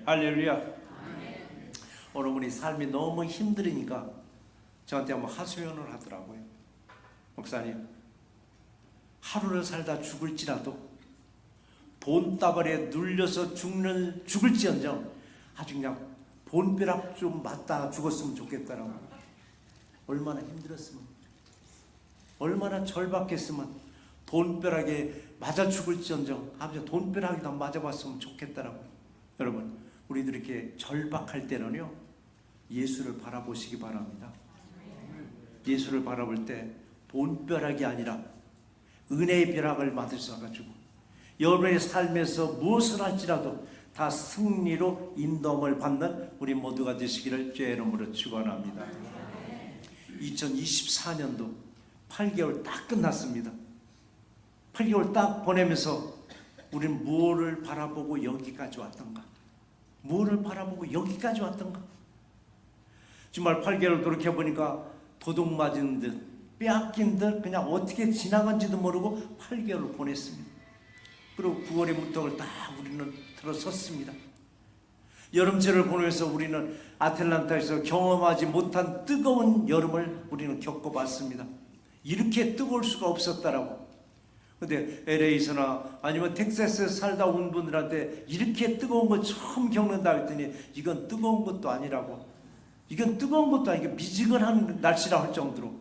할렐루야. 오늘 우리 삶이 너무 힘들으니까 저한테 한번 하소연을 하더라고요. 목사님, 하루를 살다 죽을지라도 돈다발에 눌려서 죽을지언정 아주 그냥 본벼락 좀 맞다 죽었으면 좋겠다라고. 얼마나 힘들었으면, 얼마나 절박했으면 돈벼락에 맞아 죽을지언정 아주 돈벼락이나 맞아봤으면 좋겠다라고. 여러분, 우리들 이렇게 절박할 때는요, 예수를 바라보시기 바랍니다. 예수를 바라볼 때 돈벼락이 아니라 은혜의 벼락을 맞으셔가지고 여러분의 삶에서 무엇을 할지라도 다 승리로 인도함을 받는 우리 모두가 되시기를 주의 이름으로 축원합니다. 2024년도 8개월 딱 끝났습니다. 8개월 딱 보내면서 우리는 무엇을 바라보고 여기까지 왔던가? 무엇을 바라보고 여기까지 왔던가? 정말 8개월 돌이켜보니까 도둑 맞은 듯 빼앗긴 듯 그냥 어떻게 지나간지도 모르고 8개월을 보냈습니다. 그리고 9월의 문턱을 딱 우리는 들어섰습니다. 여름철을 보내면서 우리는 아틀란타에서 경험하지 못한 뜨거운 여름을 우리는 겪어봤습니다. 이렇게 뜨거울 수가 없었다라고. 근데 LA에서나 아니면 텍사스에 살다 온 분들한테 이렇게 뜨거운 거 처음 겪는다 했더니 이건 뜨거운 것도 아니라고. 이건 뜨거운 것도 아니고 미지근한 날씨라 할 정도로.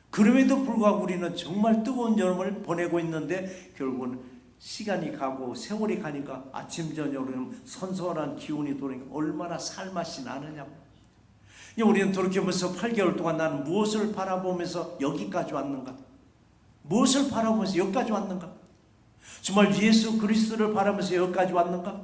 그럼에도 불구하고 우리는 정말 뜨거운 여름을 보내고 있는데 결국은 시간이 가고 세월이 가니까 아침 저녁으로 선선한 기온이 돌아오니까 얼마나 살맛이 나느냐고. 우리는 돌이켜보면서 8개월 동안 나는 무엇을 바라보면서 여기까지 왔는가? 무엇을 바라보면서 여기까지 왔는가? 정말 예수 그리스도를 바라보면서 여기까지 왔는가?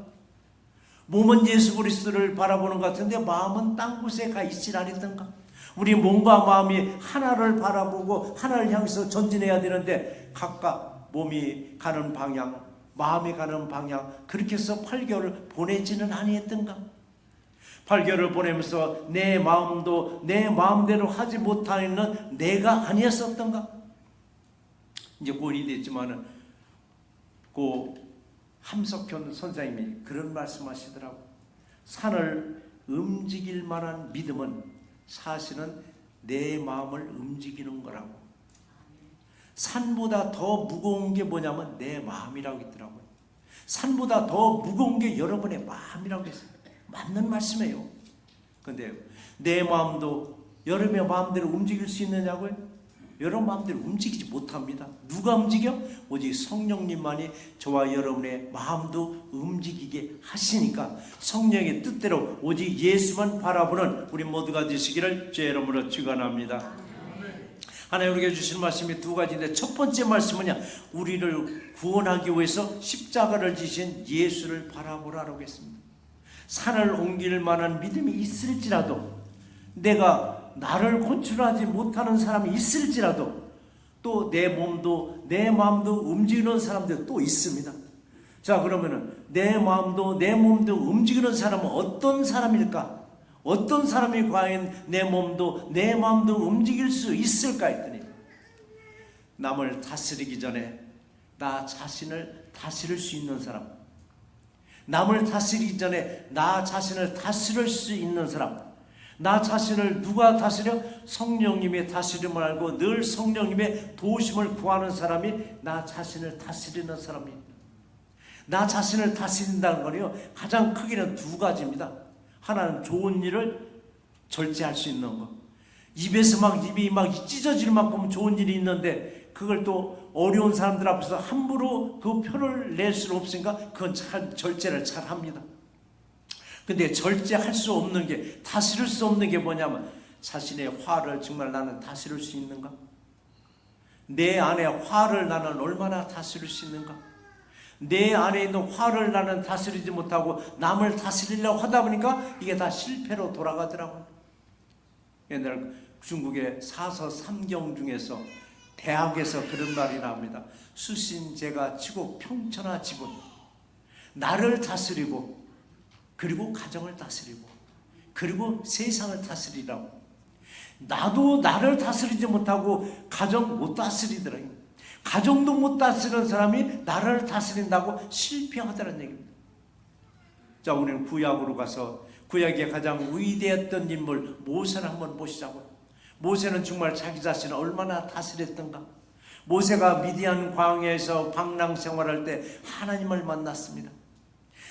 몸은 예수 그리스도를 바라보는 것 같은데 마음은 딴 곳에 가 있질 않았던가? 우리 몸과 마음이 하나를 바라보고 하나를 향해서 전진해야 되는데 각각 몸이 가는 방향, 마음이 가는 방향, 그렇게 해서 8개월을 보내지는 아니했던가? 8개월을 보내면서 내 마음도 내 마음대로 하지 못하는 내가 아니었었던가? 이제 고인이 됐지만은 고 함석현 선생님이 그런 말씀하시더라고. 산을 움직일 만한 믿음은 사실은 내 마음을 움직이는 거라고. 산보다 더 무거운 게 뭐냐면 내 마음이라고 했더라고요. 산보다 더 무거운 게 여러분의 마음이라고 했어요. 맞는 말씀이에요. 근데 내 마음도 여러분의 마음대로 움직일 수 있느냐고요? 여러분 마음대로 움직이지 못합니다. 누가 움직여? 오직 성령님만이 저와 여러분의 마음도 움직이게 하시니까 성령의 뜻대로 오직 예수만 바라보는 우리 모두가 되시기를 주의 이름으로 축원합니다. 하나님 우리에게 주신 말씀이 두 가지인데 첫 번째 말씀은요, 우리를 구원하기 위해서 십자가를 지신 예수를 바라보라고 했습니다. 산을 옮길 만한 믿음이 있을지라도, 내가 나를 컨트롤하지 못하는 사람이 있을지라도, 또 내 몸도 내 마음도 움직이는 사람들 또 있습니다. 자, 그러면은 내 마음도 내 몸도 움직이는 사람은 어떤 사람일까? 어떤 사람이 과연 내 몸도 내 마음도 움직일 수 있을까 했더니, 남을 다스리기 전에 나 자신을 다스릴 수 있는 사람, 남을 다스리기 전에 나 자신을 다스릴 수 있는 사람, 나 자신을 누가 다스려? 성령님의 다스림을 알고 늘 성령님의 도우심을 구하는 사람이 나 자신을 다스리는 사람입니다. 나 자신을 다스린다는 거는요, 가장 크게는 두 가지입니다. 하나는 좋은 일을 절제할 수 있는 거. 입에서 입이 찢어질 만큼 좋은 일이 있는데 그걸 또 어려운 사람들 앞에서 함부로 그 표를 낼 수는 없으니까 그건 잘 절제를 잘 합니다. 근데 절제할 수 없는 게, 다스릴 수 없는 게 뭐냐면 자신의 화를 정말 나는 다스릴 수 있는가? 내 안에 화를 나는 얼마나 다스릴 수 있는가? 내 안에 있는 화를 나는 다스리지 못하고 남을 다스리려고 하다 보니까 이게 다 실패로 돌아가더라고요. 옛날 중국의 사서 삼경 중에서 대학에서 그런 말이 나옵니다. 수신제가 치고 평천하 지분. 나를 다스리고 그리고 가정을 다스리고 그리고 세상을 다스리라고. 나도 나를 다스리지 못하고 가정 못 다스리더라고요. 가정도 못 다스리는 사람이 나를 다스린다고 실패하다는 얘기입니다. 자, 우리는 구약으로 가서 구약의 가장 위대했던 인물 모세를 한번 보시자고요. 모세는 정말 자기 자신을 얼마나 다스렸던가. 모세가 미디안 광야에서 방랑 생활할 때 하나님을 만났습니다.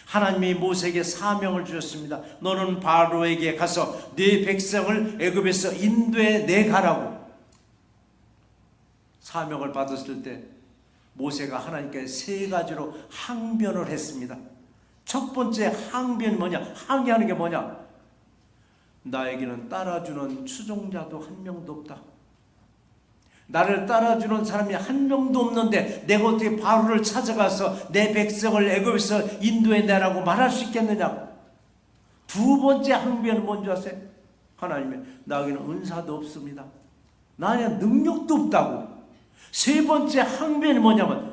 하나님이 모세에게 사명을 주셨습니다. 너는 바로에게 가서 네 백성을 애굽에서 인도해 내가라고 사명을 받았을 때 모세가 하나님께 세 가지로 항변을 했습니다. 첫 번째 항변이 뭐냐? 항의하는 게 뭐냐? 나에게는 따라주는 추종자도 한 명도 없다. 나를 따라주는 사람이 한 명도 없는데 내가 어떻게 바로를 찾아가서 내 백성을 애굽에서 인도해 내라고 말할 수 있겠느냐? 두 번째 항변은 뭔지 아세요? 하나님의 나에게는 은사도 없습니다. 나에게는 능력도 없다고. 세 번째 항변이 뭐냐면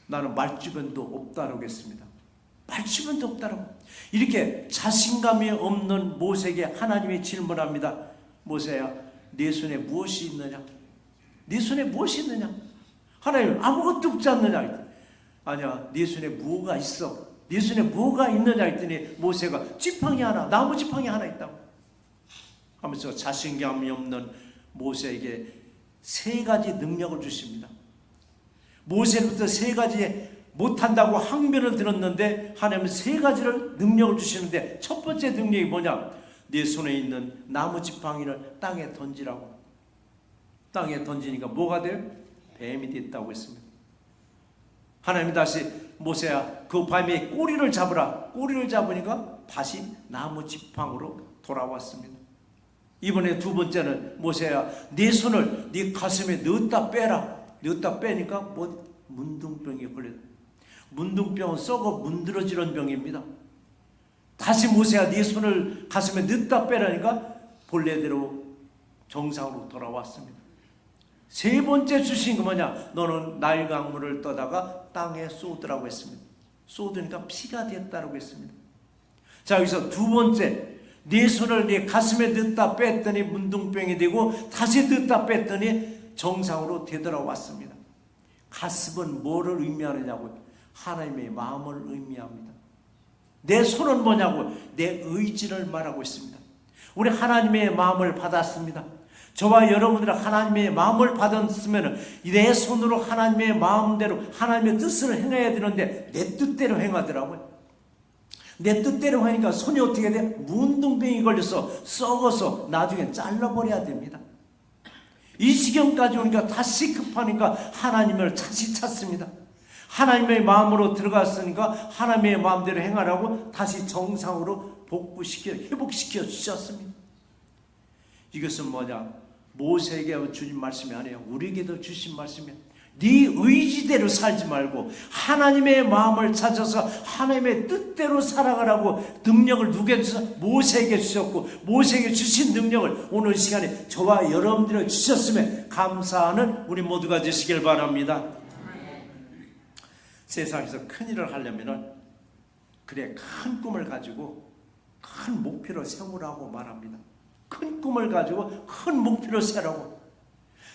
나는 말주변도 없다라고 했습니다. 말주변도 없다라고. 이렇게 자신감이 없는 모세에게 하나님이 질문합니다. 모세야, 네 손에 무엇이 있느냐? 네 손에 무엇이 있느냐? 하나님, 아무것도 없지 않느냐? 아니야, 네 손에 뭐가 있어? 네 손에 뭐가 있느냐 했더니 모세가 지팡이 하나, 나무 지팡이 하나 있다고 하면서 자신감이 없는 모세에게 세 가지 능력을 주십니다. 모세부터 세 가지 못한다고 항변을 들었는데 하나님은 세 가지를 능력을 주시는데 첫 번째 능력이 뭐냐? 네 손에 있는 나무 지팡이를 땅에 던지라고. 땅에 던지니까 뭐가 돼요? 뱀이 됐다고 했습니다. 하나님이 다시 모세야 그 뱀의 꼬리를 잡으라. 꼬리를 잡으니까 다시 나무 지팡이로 돌아왔습니다. 이번에 두 번째는 모세야 네 손을 네 가슴에 넣었다 빼라. 넣었다 빼니까 뭐 문둥병이 걸려. 문둥병은 썩어 문드러지는 병입니다. 다시 모세야 네 손을 가슴에 넣었다 빼라니까 본래대로 정상으로 돌아왔습니다. 세 번째 주신 거 뭐냐? 너는 나일 강물을 떠다가 땅에 쏟으라고 했습니다. 쏟으니까 피가 됐다라고 했습니다. 자, 여기서 두 번째, 네 손을 네 가슴에 넣다 뺐더니 문둥병이 되고 다시 넣다 뺐더니 정상으로 되돌아왔습니다. 가슴은 뭐를 의미하느냐고요? 하나님의 마음을 의미합니다. 내 손은 뭐냐고? 내 의지를 말하고 있습니다. 우리 하나님의 마음을 받았습니다. 저와 여러분들은 하나님의 마음을 받았으면 내 손으로 하나님의 마음대로 하나님의 뜻을 행해야 되는데 내 뜻대로 행하더라고요. 내 뜻대로 하니까 손이 어떻게 돼? 문둥병이 걸려서 썩어서 나중에 잘라버려야 됩니다. 이 지경까지 오니까 다시 급하니까 하나님을 다시 찾습니다. 하나님의 마음으로 들어갔으니까 하나님의 마음대로 행하라고 다시 정상으로 회복시켜 주셨습니다. 이것은 뭐냐? 모세에게 주신 말씀이 아니에요. 우리에게도 주신 말씀이에요. 네 의지대로 살지 말고 하나님의 마음을 찾아서 하나님의 뜻대로 살아가라고 능력을 누구에게 주셨어요? 모세에게 주셨고 모세에게 주신 능력을 오늘 시간에 저와 여러분들에게 주셨으면 감사하는 우리 모두가 되시길 바랍니다. 세상에서 큰 일을 하려면 그래 큰 꿈을 가지고 큰 목표를 세우라고 말합니다. 큰 꿈을 가지고 큰 목표를 세라고.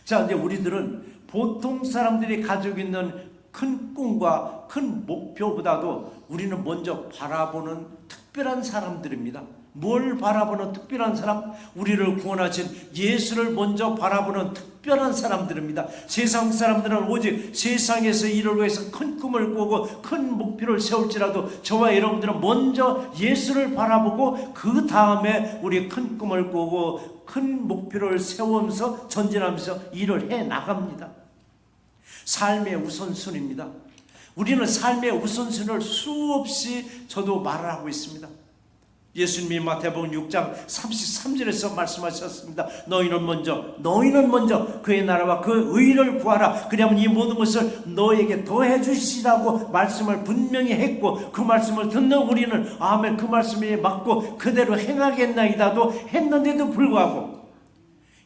자, 이제 우리들은 보통 사람들이 가지고 있는 큰 꿈과 큰 목표보다도 우리는 먼저 바라보는 특별한 사람들입니다. 뭘 바라보는 특별한 사람? 우리를 구원하신 예수를 먼저 바라보는 특별한 사람들입니다. 세상 사람들은 오직 세상에서 일을 위해서 큰 꿈을 꾸고 큰 목표를 세울지라도 저와 여러분들은 먼저 예수를 바라보고 그 다음에 우리 큰 꿈을 꾸고 큰 목표를 세우면서 전진하면서 일을 해 나갑니다. 삶의 우선순위입니다. 우리는 삶의 우선순위를 수없이 저도 말을 하고 있습니다. 예수님이 마태복음 6장 33절에서 말씀하셨습니다. 너희는 먼저 그의 나라와 그 의를 구하라. 그러면 이 모든 것을 너에게 더해 주시라고 말씀을 분명히 했고 그 말씀을 듣는 우리는 아멘 그 말씀에 맞고 그대로 행하겠나이다도 했는데도 불구하고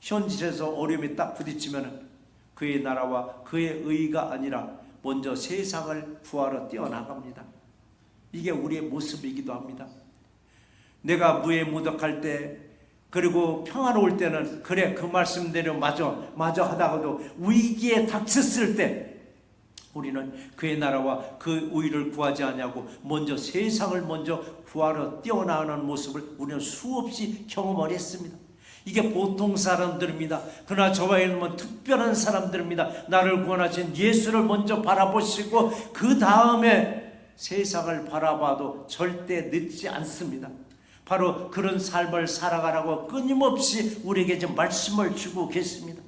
현실에서 어려움이 딱 부딪히면 그의 나라와 그의 의가 아니라 먼저 세상을 구하러 뛰어나갑니다. 이게 우리의 모습이기도 합니다. 내가 무해무덕할 때 그리고 평화로울 때는 그래 그 말씀대로 맞아 하다가도 위기에 닥쳤을 때 우리는 그의 나라와 그 의를 구하지 않냐고 먼저 세상을 먼저 구하러 뛰어나가는 모습을 우리는 수없이 경험을 했습니다. 이게 보통 사람들입니다. 그러나 저와 여러분은 특별한 사람들입니다. 나를 구원하신 예수를 먼저 바라보시고 그 다음에 세상을 바라봐도 절대 늦지 않습니다. 바로 그런 삶을 살아가라고 끊임없이 우리에게 좀 말씀을 주고 계십니다.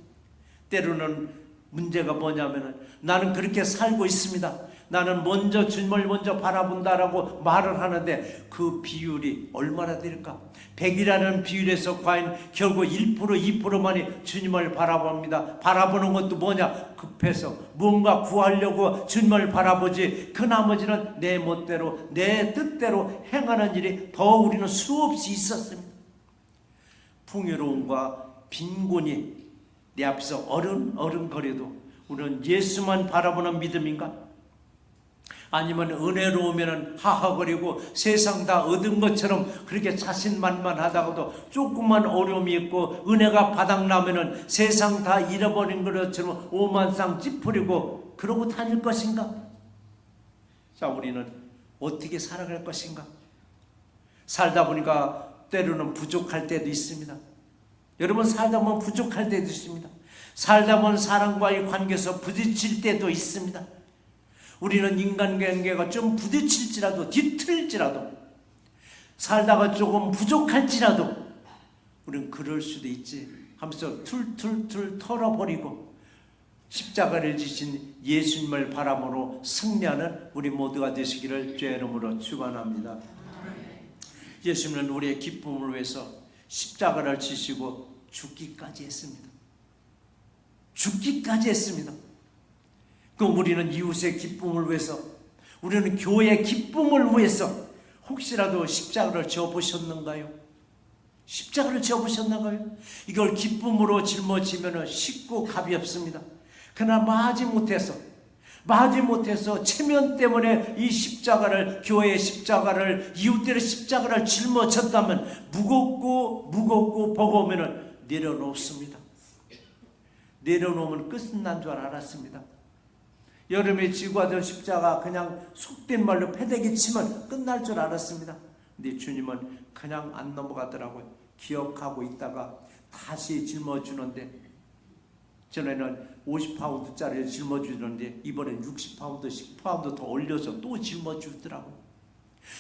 때로는 문제가 뭐냐면은 나는 그렇게 살고 있습니다. 나는 먼저 주님을 먼저 바라본다라고 말을 하는데 그 비율이 얼마나 될까? 100이라는 비율에서 과연 결국 1% 2%만이 주님을 바라봅니다. 바라보는 것도 뭐냐? 급해서 뭔가 구하려고 주님을 바라보지 그 나머지는 내 멋대로 내 뜻대로 행하는 일이 더 우리는 수없이 있었습니다. 풍요로움과 빈곤이 내 앞에서 어른거려도 우리는 예수만 바라보는 믿음인가? 아니면 은혜로우면 하하거리고 세상 다 얻은 것처럼 그렇게 자신만만하다가도 조금만 어려움이 있고 은혜가 바닥나면은 세상 다 잃어버린 것처럼 오만상 찌푸리고 그러고 다닐 것인가? 자, 우리는 어떻게 살아갈 것인가? 살다 보니까 때로는 부족할 때도 있습니다. 여러분, 살다 보면 부족할 때도 있습니다. 살다 보면 사람과의 관계에서 부딪힐 때도 있습니다. 우리는 인간관계가 좀 부딪힐지라도 뒤틀지라도 살다가 조금 부족할지라도 우리는 그럴 수도 있지 하면서 툴툴툴 털어버리고 십자가를 지신 예수님을 바라보러 승리하는 우리 모두가 되시기를 주의 이름으로 축원합니다. 예수님은 우리의 기쁨을 위해서 십자가를 지시고 죽기까지 했습니다. 죽기까지 했습니다. 그럼 우리는 이웃의 기쁨을 위해서, 우리는 교회의 기쁨을 위해서 혹시라도 십자가를 져보셨는가요? 십자가를 져보셨는가요? 이걸 기쁨으로 짊어지면 쉽고 가볍습니다. 그러나 마지 못해서 체면 때문에 이 십자가를, 교회의 십자가를, 이웃들의 십자가를 짊어졌다면 무겁고 버거우면 내려놓습니다. 내려놓으면 끝은 난 줄 알았습니다. 여름에 지고 하던 십자가 그냥 속된 말로 패대기 치면 끝날 줄 알았습니다. 근데 주님은 그냥 안 넘어가더라고요. 기억하고 있다가 다시 짊어주는데, 전에는 50파운드짜리를 짊어주는데 이번엔 60파운드, 10파운드 더 올려서 또 짊어주더라고요.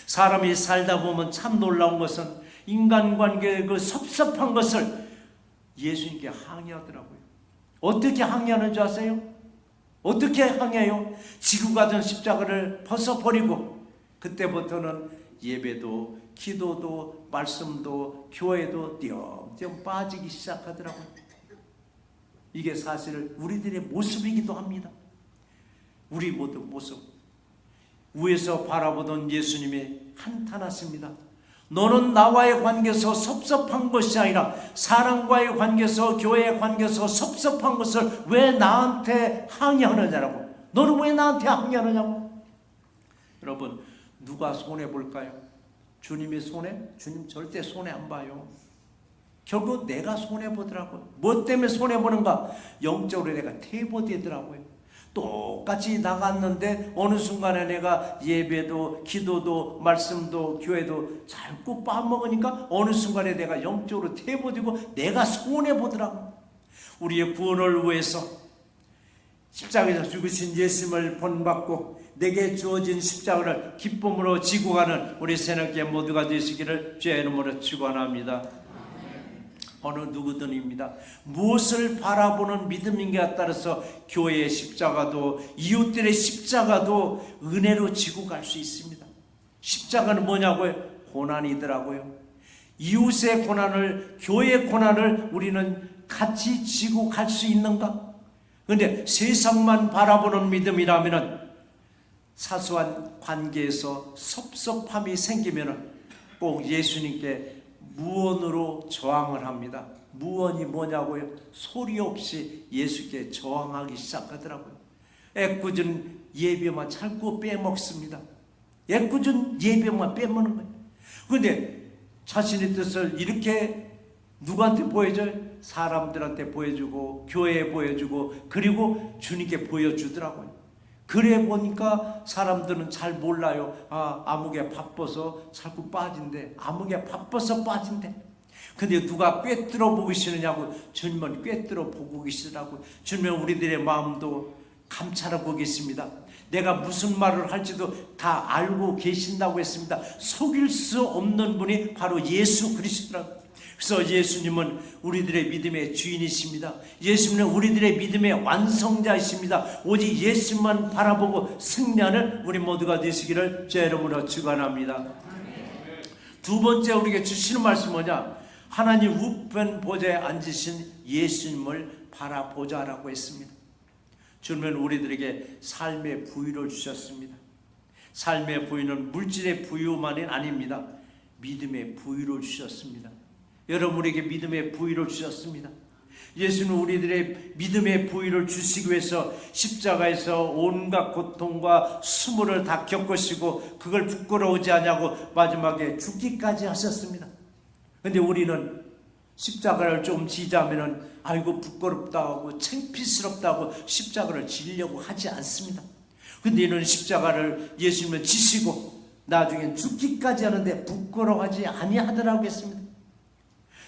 사람이 살다 보면 참 놀라운 것은 인간관계의 그 섭섭한 것을 예수님께 항의하더라고요. 어떻게 항의하는 줄 아세요? 어떻게 항의해요? 지고 가던 십자가를 벗어버리고 그때부터는 예배도, 기도도, 말씀도, 교회도 띄엄띄엄 빠지기 시작하더라고요. 이게 사실 우리들의 모습이기도 합니다. 우리 모두 모습. 위에서 바라보던 예수님이 한탄하십니다. 너는 나와의 관계에서 섭섭한 것이 아니라 사람과의 관계에서, 교회의 관계에서 섭섭한 것을 왜 나한테 항의하느냐라고. 너는 왜 나한테 항의하느냐고. 여러분, 누가 손해볼까요? 주님이 손해? 주님 절대 손해 안 봐요. 결국 내가 손해보더라고요. 뭐 때문에 손해보는가? 영적으로 내가 퇴보되더라고요. 똑같이 나갔는데 어느 순간에 내가 예배도, 기도도, 말씀도, 교회도 자꾸 빠먹으니까 어느 순간에 내가 영적으로 퇴보되고 내가 손해보더라고요. 우리의 구원을 위해서 십자가에서 죽으신 예수님을 본받고 내게 주어진 십자가를 기쁨으로 지고 가는 우리 새롭게 모두가 되시기를 주의 이름으로 축원합니다. 어느 누구든입니다. 무엇을 바라보는 믿음인가에 따라서 교회의 십자가도, 이웃들의 십자가도 은혜로 지고 갈 수 있습니다. 십자가는 뭐냐고요? 고난이더라고요. 이웃의 고난을, 교회의 고난을 우리는 같이 지고 갈 수 있는가? 그런데 세상만 바라보는 믿음이라면 사소한 관계에서 섭섭함이 생기면 꼭 예수님께 무언으로 저항을 합니다. 무언이 뭐냐고요? 소리 없이 예수께 저항하기 시작하더라고요. 애꿎은 예배만 자꾸 빼먹습니다. 애꿎은 예배만 빼먹는 거예요. 그런데 자신의 뜻을 이렇게 누구한테 보여줘요? 사람들한테 보여주고 교회에 보여주고 그리고 주님께 보여주더라고요. 그래 보니까 사람들은 잘 몰라요. 아무개 바빠서 자꾸 빠진대. 아무개 바빠서 빠진대. 근데 누가 꿰뚫어 보고 계시느냐고. 주님은 꿰뚫어 보고 계시더라고. 주님은 우리들의 마음도 감찰하고 계십니다. 내가 무슨 말을 할지도 다 알고 계신다고 했습니다. 속일 수 없는 분이 바로 예수 그리스도라고. 그래서 예수님은 우리들의 믿음의 주인이십니다. 예수님은 우리들의 믿음의 완성자이십니다. 오직 예수만 바라보고 승리하는 우리 모두가 되시기를 제 이름으로 축원합니다. 두 번째 우리에게 주시는 말씀은 뭐냐? 하나님 우편 보좌에 앉으신 예수님을 바라보자라고 했습니다. 주님은 우리들에게 삶의 부유를 주셨습니다. 삶의 부유는 물질의 부유만이 아닙니다. 믿음의 부유를 주셨습니다. 여러분에게 믿음의 부유를 주셨습니다. 예수는 우리들의 믿음의 부유를 주시기 위해서 십자가에서 온갖 고통과 수모를 다 겪으시고 그걸 부끄러우지 않냐고 마지막에 죽기까지 하셨습니다. 그런데 우리는 십자가를 좀 지자면은 아이고 부끄럽다고 창피스럽다고 십자가를 지려고 하지 않습니다. 근데 이는 십자가를 예수님은 지시고 나중엔 죽기까지 하는데 부끄러워하지 아니하더라고 했습니다.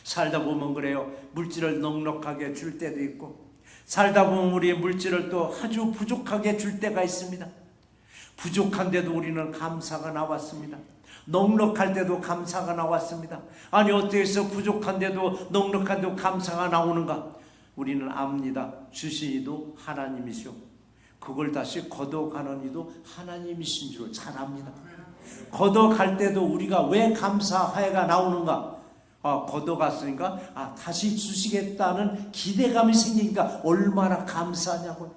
살다 보면 그래요. 물질을 넉넉하게 줄 때도 있고 살다 보면 우리의 물질을 또 아주 부족하게 줄 때가 있습니다. 부족한데도 우리는 감사가 나왔습니다. 넉넉할 때도 감사가 나왔습니다. 아니 어떻게 해서 부족한데도 넉넉한데도 감사가 나오는가? 우리는 압니다. 주신 이도 하나님이시오. 그걸 다시 걷어가는 이도 하나님이신 줄 잘 압니다. 걷어갈 때도 우리가 왜 감사하여가 나오는가? 걷어갔으니까 다시 주시겠다는 기대감이 생기니까 얼마나 감사하냐고요.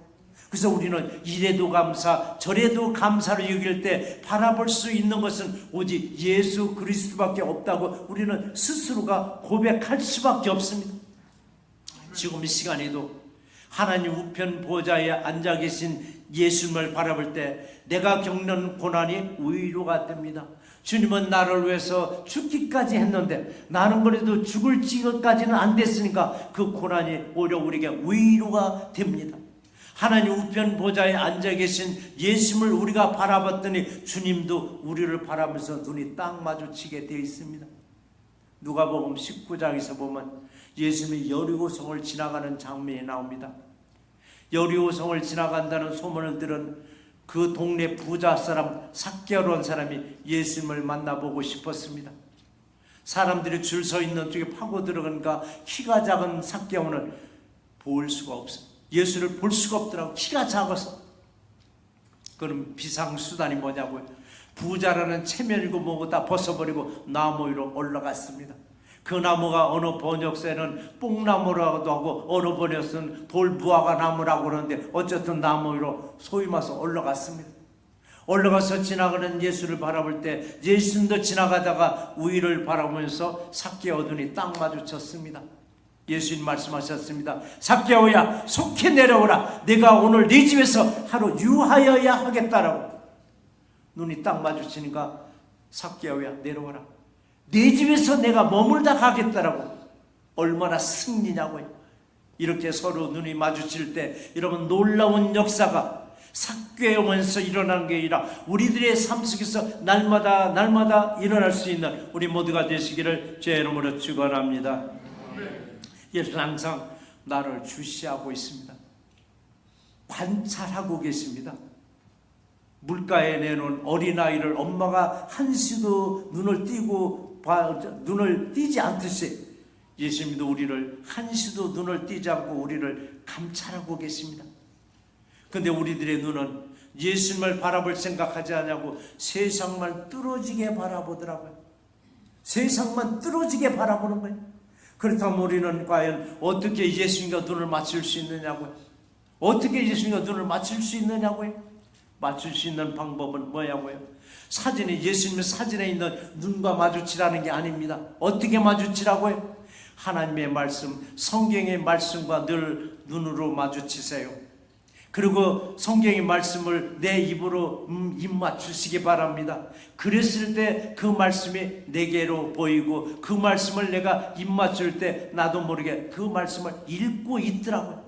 그래서 우리는 이래도 감사 저래도 감사를 여길 때 바라볼 수 있는 것은 오직 예수 그리스도밖에 없다고 우리는 스스로가 고백할 수밖에 없습니다. 지금 이 시간에도 하나님 우편 보좌에 앉아 계신 예수님을 바라볼 때 내가 겪는 고난이 위로가 됩니다. 주님은 나를 위해서 죽기까지 했는데 나는 그래도 죽을 지경까지는 안 됐으니까 그 고난이 오히려 우리에게 위로가 됩니다. 하나님 우편 보좌에 앉아 계신 예수님을 우리가 바라봤더니 주님도 우리를 바라보면서 눈이 딱 마주치게 되어 있습니다. 누가복음 19장에서 보면 예수님이 여리고성을 지나가는 장면이 나옵니다. 여리고성을 지나간다는 소문을 들은 그 동네 부자 사람 삭개오라는 사람이 예수님을 만나보고 싶었습니다. 사람들이 줄 서 있는 쪽에 파고 들어가니까 키가 작은 삭개오는 볼 수가 없어요. 예수를 볼 수가 없더라고. 키가 작아서. 그럼 비상수단이 뭐냐고요? 부자라는 체면이고 뭐고 다 벗어버리고 나무 위로 올라갔습니다. 그 나무가 어느 번역서에는 뽕나무라고도 하고 어느 번역서는 돌무화과 나무라고 그러는데 어쨌든 나무 위로 소위 말해서 올라갔습니다. 올라가서 지나가는 예수를 바라볼 때 예수님도 지나가다가 위를 바라보면서 삭개오 눈이 딱 마주쳤습니다. 예수님 말씀하셨습니다. 삭개오야 속히 내려오라. 내가 오늘 네 집에서 하루 유하여야 하겠다라고. 눈이 딱 마주치니까 삭개오야 내려오라. 네 집에서 내가 머물다 가겠다라고. 얼마나 승리냐고요. 이렇게 서로 눈이 마주칠 때 여러분 놀라운 역사가 삭개오면서 일어나는 게 아니라 우리들의 삶 속에서 날마다 일어날 수 있는 우리 모두가 되시기를 제 이름으로 축원합니다. 예수는 항상 나를 주시하고 있습니다. 관찰하고 계십니다. 물가에 내놓은 어린아이를 엄마가 한시도 눈을 띄지 않듯이 예수님도 우리를 한시도 눈을 띄지 않고 우리를 감찰하고 계십니다. 그런데 우리들의 눈은 예수님을 바라볼 생각하지 않냐고 세상만 뚫어지게 바라보더라고요. 세상만 뚫어지게 바라보는 거예요. 그렇다면 우리는 과연 어떻게 예수님과 눈을 맞출 수 있느냐고요? 어떻게 예수님과 눈을 맞출 수 있느냐고요? 맞출 수 있는 방법은 뭐냐고요? 예수님의 사진에 있는 눈과 마주치라는 게 아닙니다. 어떻게 마주치라고요? 하나님의 말씀, 성경의 말씀과 늘 눈으로 마주치세요. 그리고 성경의 말씀을 내 입으로 입 맞추시기 바랍니다. 그랬을 때 그 말씀이 내게로 보이고 그 말씀을 내가 입 맞출 때 나도 모르게 그 말씀을 읽고 있더라고요.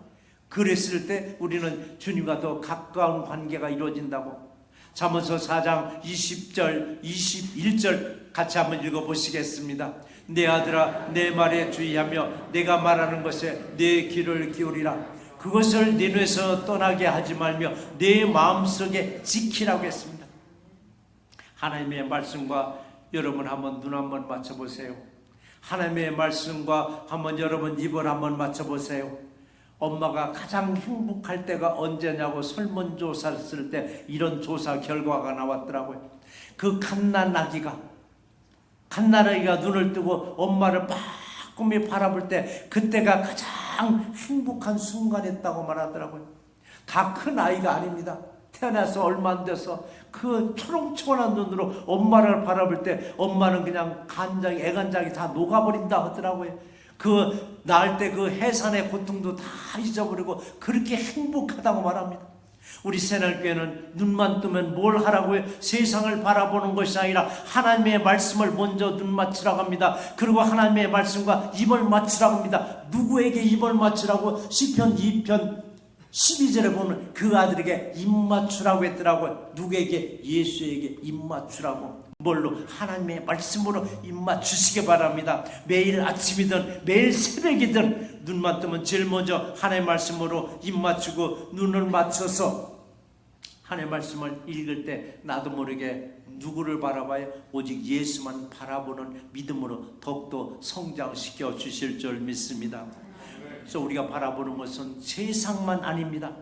그랬을 때 우리는 주님과 더 가까운 관계가 이루어진다고. 잠언서 4장 20절 21절 같이 한번 읽어보시겠습니다. 내 아들아 내 말에 주의하며 내가 말하는 것에 내 귀를 기울이라. 그것을 내 눈에서 떠나게 하지 말며 내 마음속에 지키라고 했습니다. 하나님의 말씀과 여러분 한번 눈 한번 맞춰보세요. 하나님의 말씀과 한번 여러분 입을 한번 맞춰보세요. 엄마가 가장 행복할 때가 언제냐고 설문조사를 했을 때 이런 조사 결과가 나왔더라고요. 그 갓난아기가 눈을 뜨고 엄마를 빠꾸미 바라볼 때 그때가 가장 행복한 순간이었다고 말하더라고요. 다 큰 아이가 아닙니다. 태어나서 얼마 안 돼서 그 초롱초롱한 눈으로 엄마를 바라볼 때 엄마는 그냥 간장이 애간장이 다 녹아버린다 하더라고요. 그 낳을 때 그 해산의 고통도 다 잊어버리고 그렇게 행복하다고 말합니다. 우리 새날교회는 눈만 뜨면 뭘 하라고요? 세상을 바라보는 것이 아니라 하나님의 말씀을 먼저 눈 맞추라고 합니다. 그리고 하나님의 말씀과 입을 맞추라고 합니다. 누구에게 입을 맞추라고? 시편 2편 12절에 보면 그 아들에게 입 맞추라고 했더라고요. 누구에게? 예수에게 입 맞추라고. 뭘로? 하나님의 말씀으로 입 맞추시기 바랍니다. 매일 아침이든 매일 새벽이든 눈만 뜨면 제일 먼저 하나님의 말씀으로 입 맞추고 눈을 맞춰서 하나님의 말씀을 읽을 때 나도 모르게 누구를 바라봐요? 오직 예수만 바라보는 믿음으로 더욱더 성장시켜 주실 줄 믿습니다. 그래서 우리가 바라보는 것은 세상만 아닙니다.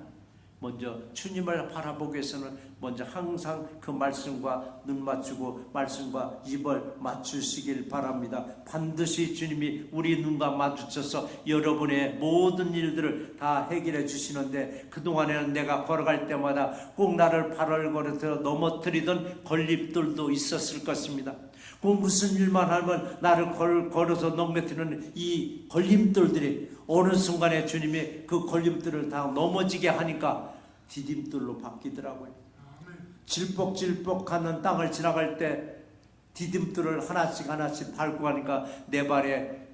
먼저 주님을 바라보기 위해서는 먼저 항상 그 말씀과 눈 맞추고 말씀과 입을 맞추시길 바랍니다. 반드시 주님이 우리 눈과 마주쳐서 여러분의 모든 일들을 다 해결해 주시는데, 그동안에는 내가 걸어갈 때마다 꼭 나를 발을 걸어서 넘어뜨리던 걸림돌도 있었을 것입니다. 꼭 무슨 일만 하면 나를 걸어서 넘겨뜨리는 이 걸림돌들이 어느 순간에 주님이 그 걸림돌을 다 넘어지게 하니까 디딤돌로 바뀌더라고요. 질퍽질퍽하는 땅을 지나갈 때 디딤돌을 하나씩 밟고 가니까 내 발에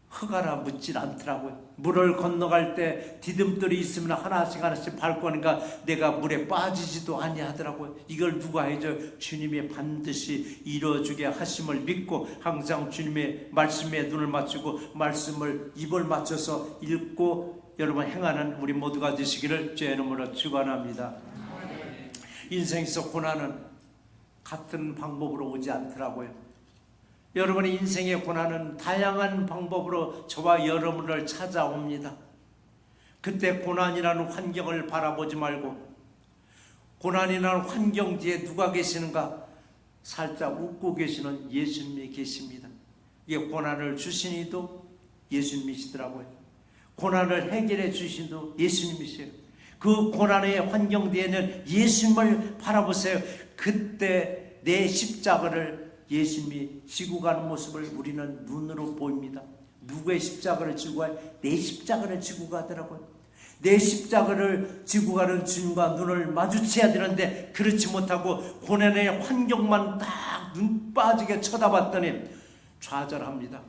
흙하나 묻질 않더라고요. 물을 건너갈 때 디딤돌이 있으면 하나씩 밟고 가니까 내가 물에 빠지지도 아니하더라고요. 이걸 누가 해줘요? 주님이 반드시 이루어주게 하심을 믿고 항상 주님의 말씀에 눈을 맞추고 말씀을 입을 맞춰서 읽고 여러분 행하는 우리 모두가 되시기를 주의 이름으로 축원합니다. 인생에서 고난은 같은 방법으로 오지 않더라고요. 여러분의 인생의 고난은 다양한 방법으로 저와 여러분을 찾아옵니다. 그때 고난이라는 환경을 바라보지 말고 고난이라는 환경 뒤에 누가 계시는가? 살짝 웃고 계시는 예수님이 계십니다. 이게 고난을 주신 이도 예수님이시더라고요. 고난을 해결해 주신 이도 예수님이세요. 그 고난의 환경 뒤에는 예수님을 바라보세요. 그때 내 십자가를 예수님이 지고 가는 모습을 우리는 눈으로 보입니다. 누구의 십자가를 지고 가요? 내 십자가를 지고 가더라고요. 내 십자가를 지고 가는 주님과 눈을 마주쳐야 되는데 그렇지 못하고 고난의 환경만 딱 눈 빠지게 쳐다봤더니 좌절합니다.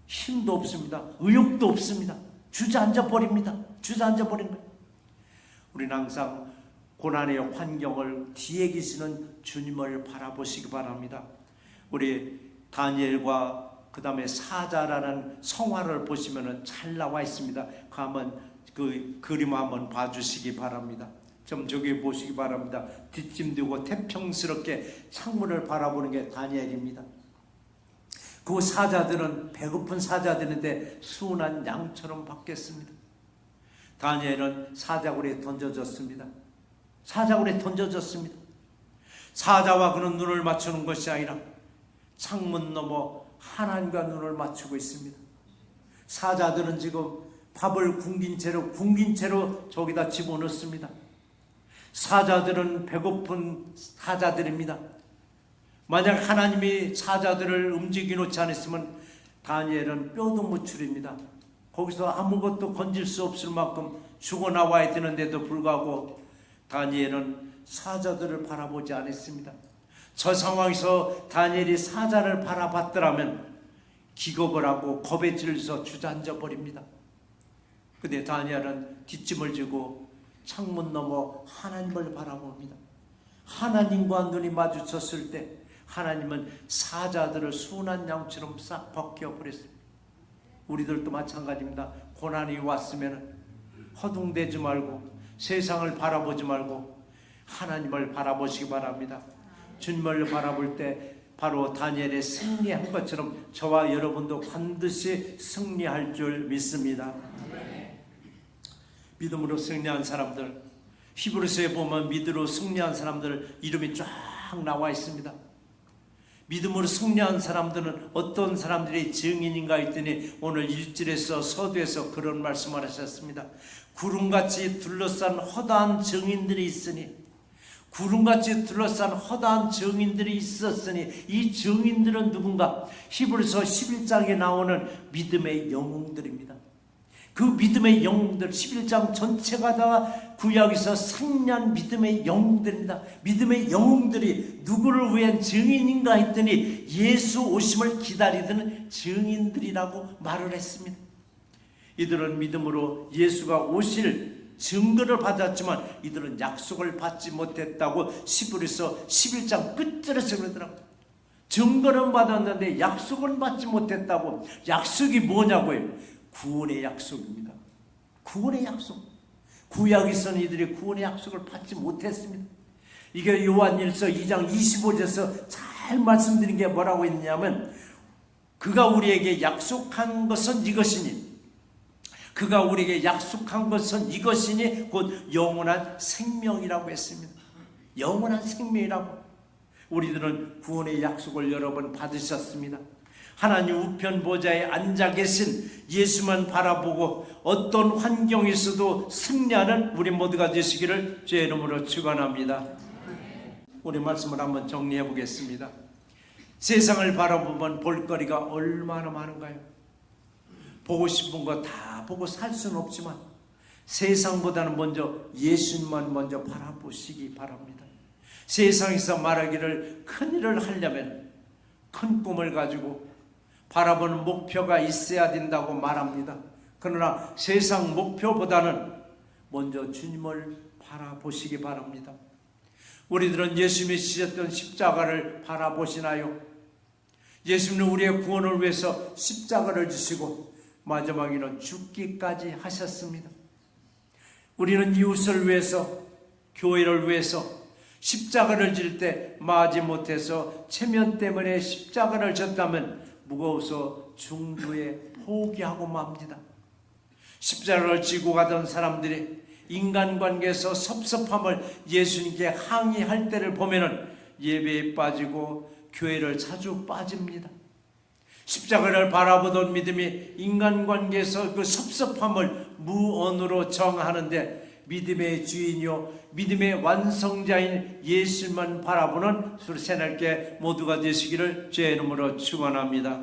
힘도 없습니다. 의욕도 없습니다. 주저앉아 버립니다. 주저앉아 버린 거예요. 우리는 항상 고난의 환경을 뒤에 계시는 주님을 바라보시기 바랍니다. 우리 다니엘과 그 다음에 사자라는 성화를 보시면 잘 나와 있습니다. 그 그림 한번 봐주시기 바랍니다. 좀 저기 보시기 바랍니다. 뒷짐지고 태평스럽게 창문을 바라보는 게 다니엘입니다. 그 사자들은 배고픈 사자들인데 순한 양처럼 바뀌었습니다. 다니엘은 사자굴에 던져졌습니다. 사자굴에 던져졌습니다. 사자와 그는 눈을 맞추는 것이 아니라 창문 너머 하나님과 눈을 맞추고 있습니다. 사자들은 지금 밥을 굶긴 채로 저기다 집어넣습니다. 사자들은 배고픈 사자들입니다. 만약 하나님이 사자들을 움직여 놓지 않았으면 다니엘은 뼈도 무출입니다. 거기서 아무것도 건질 수 없을 만큼 죽어 나와야 되는데도 불구하고 다니엘은 사자들을 바라보지 않았습니다. 저 상황에서 다니엘이 사자를 바라봤더라면 기겁을 하고 겁에 질려서 주저앉아 버립니다. 근데 다니엘은 뒷짐을 지고 창문 너머 하나님을 바라봅니다. 하나님과 눈이 마주쳤을 때 하나님은 사자들을 순한 양처럼 싹 벗겨버렸습니다. 우리들도 마찬가지입니다. 고난이 왔으면 허둥대지 말고 세상을 바라보지 말고 하나님을 바라보시기 바랍니다. 주님을 바라볼 때 바로 다니엘의 승리한 것처럼 저와 여러분도 반드시 승리할 줄 믿습니다. 믿음으로 승리한 사람들, 히브리서에 보면 믿음으로 승리한 사람들 이름이 쫙 나와 있습니다. 믿음으로 승리한 사람들은 어떤 사람들이 증인인가 했더니 오늘 1절에서 서두에서 그런 말씀을 하셨습니다. 구름같이 둘러싼 허다한 증인들이 있으니, 구름같이 둘러싼 허다한 증인들이 있었으니, 이 증인들은 누군가? 히브리서 11장에 나오는 믿음의 영웅들입니다. 그 믿음의 영웅들, 11장 전체가 다 구약에서 상냥 믿음의 영웅들입니다. 믿음의 영웅들이 누구를 위한 증인인가 했더니 예수 오심을 기다리던 증인들이라고 말을 했습니다. 이들은 믿음으로 예수가 오실 증거를 받았지만 이들은 약속을 받지 못했다고 히브리서 11장 끝절에서 그러더라고요. 증거는 받았는데 약속은 받지 못했다고. 약속이 뭐냐고요? 구원의 약속입니다. 구원의 약속. 구약에서는 이들이 구원의 약속을 받지 못했습니다. 이게 요한일서 2장 25절에서 잘 말씀드린 게 뭐라고 했냐면, 그가 우리에게 약속한 것은 이것이니, 그가 우리에게 약속한 것은 이것이니 곧 영원한 생명이라고 했습니다. 영원한 생명이라고. 우리들은 구원의 약속을 여러 번 받으셨습니다. 하나님 우편 보좌에 앉아 계신 예수만 바라보고 어떤 환경에서도 승리하는 우리 모두가 되시기를 주의 이름으로 축원합니다. 우리 말씀을 한번 정리해 보겠습니다. 세상을 바라보면 볼거리가 얼마나 많은가요? 보고 싶은 거 다 보고 살 수는 없지만 세상보다는 먼저 예수님만 먼저 바라보시기 바랍니다. 세상에서 말하기를 큰 일을 하려면 큰 꿈을 가지고 바라보는 목표가 있어야 된다고 말합니다. 그러나 세상 목표보다는 먼저 주님을 바라보시기 바랍니다. 우리들은 예수님이 지셨던 십자가를 바라보시나요? 예수님은 우리의 구원을 위해서 십자가를 지시고 마지막에는 죽기까지 하셨습니다. 우리는 이웃을 위해서, 교회를 위해서 십자가를 질 때 마지못해서 체면 때문에 십자가를 졌다면 무거워서 중도에 포기하고 맙니다. 십자가를 지고 가던 사람들이 인간관계에서 섭섭함을 예수님께 항의할 때를 보면은 예배에 빠지고 교회를 자주 빠집니다. 십자가를 바라보던 믿음이 인간관계에서 그 섭섭함을 무언으로 정하는데 믿음의 주인이요 믿음의 완성자인 예수만 바라보는 우리 새날께 모두가 되시기를 주의 이름으로 축원합니다.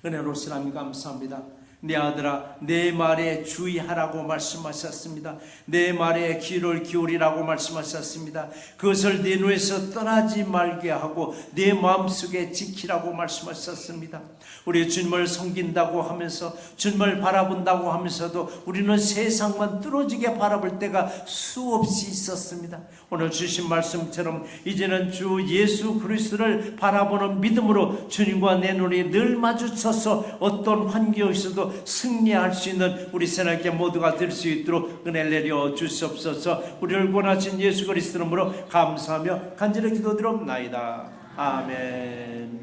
은혜로우신 하나님 감사합니다. 내 아들아 내 말에 주의하라고 말씀하셨습니다. 내 말에 귀를 기울이라고 말씀하셨습니다. 그것을 내 눈에서 떠나지 말게 하고 내 마음속에 지키라고 말씀하셨습니다. 우리 주님을 섬긴다고 하면서 주님을 바라본다고 하면서도 우리는 세상만 뚫어지게 바라볼 때가 수없이 있었습니다. 오늘 주신 말씀처럼 이제는 주 예수 그리스도를 바라보는 믿음으로 주님과 내 눈이 늘 마주쳐서 어떤 환경에서도 승리할 수 있는 우리 새날께 모두가 될 수 있도록 은혜를 내려 주시옵소서. 우리를 구원하신 예수 그리스도 이름으로 감사하며 간절히 기도드립나이다. 아멘.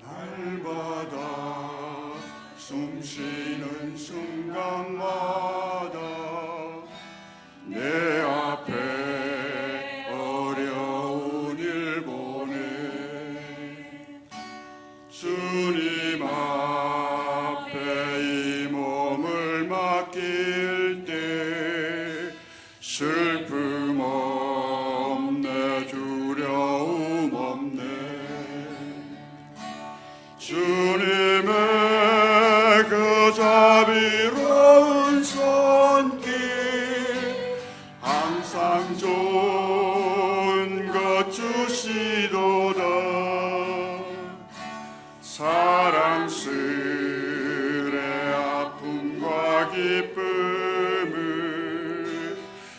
날마다 숨쉬는 순간마다 내 앞에 어려운 일 보내 주님 앞에 이 몸을 맡길 때 슬픔 없네 두려움 없네 주님의 주시도다. 사랑스레 아픔과 기쁨을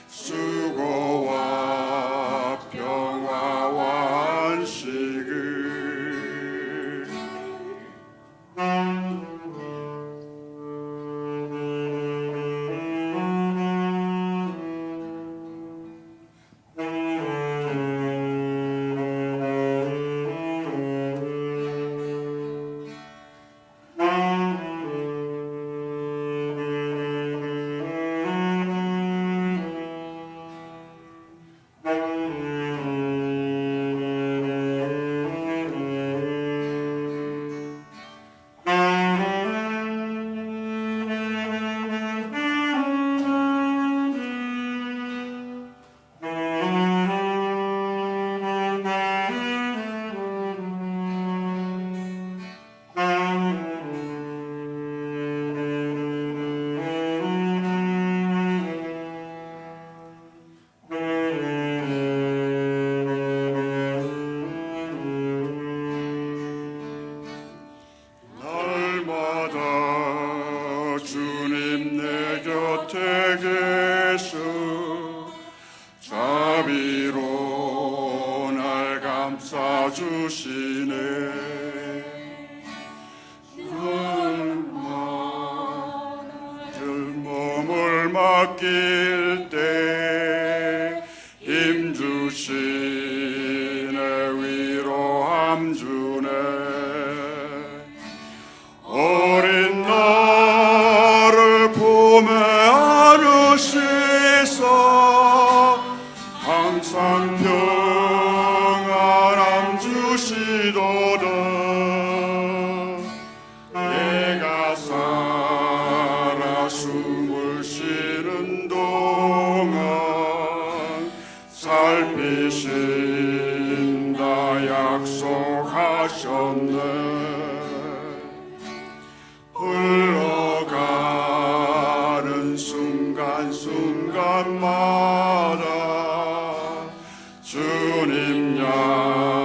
수고와 평화와 안식을 날마다 주님 내 곁에 계셔 자비로 날 감싸주시네. 몸을 맡길 때 힘주시네. 위로함 주네. 어린 나를 품에 안으시사 항상 평안함 주시도다. 내가 살아 숨을 쉬는 동안 살피신다 약속하셨네. 흘러가는 순간순간마다 주님 양